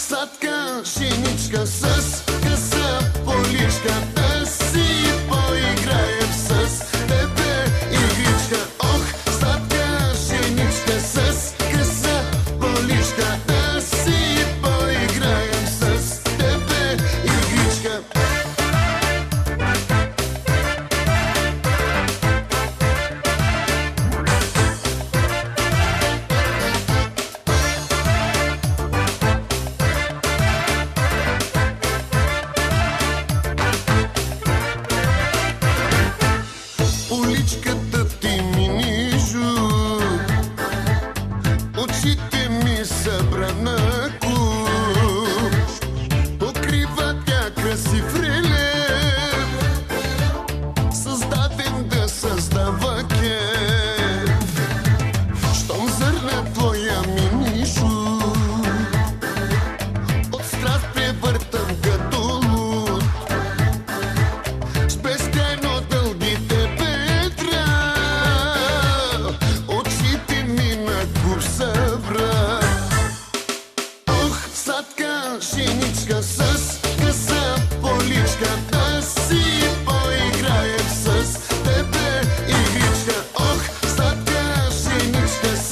сладка женичка с къса поличка, да си поиграем с тебе игричка. Ох, сладка женичка с къса поличка, да си поиграем с тебе игричка. Уличката ти ми нижу, очите ми са бранако, покрива тя красив релеф, създаден да създава кеф. Щом зърна твоя ми нижу, от страст превъртам като луд, с безкрайно дългите петра, очите ми на куп събра. Ох, сладка женичка с къса поличка, да си поиграем с тебе игричка. Ох, сладка женичка с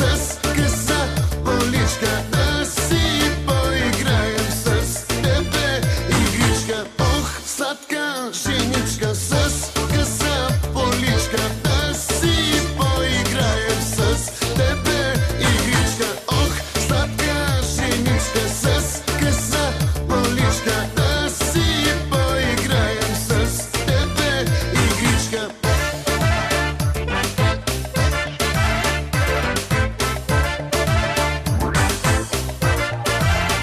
къса поличка, да си поиграем с тебе игричка. Ох, сладка женичка с къса поличка, да си поиграем с тебе игричка. Ох, сладка женичка с къса поличка, да си поиграем с тебе игричка.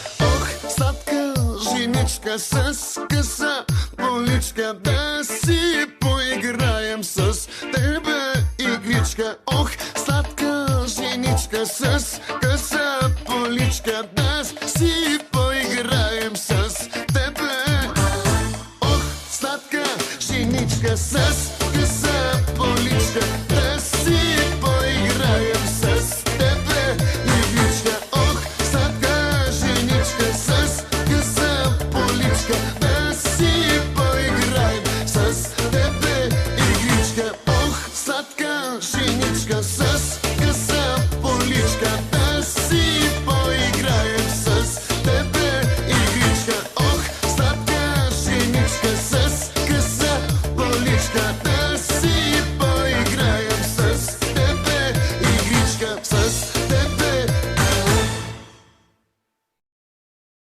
Ох, сладка женичка с къса поличка, да си поиграем с тебе игричка. Ох, сладка женичка с къса поличка, да си поиграем с тебе. Ох, сладка женичка с къса поличка, да си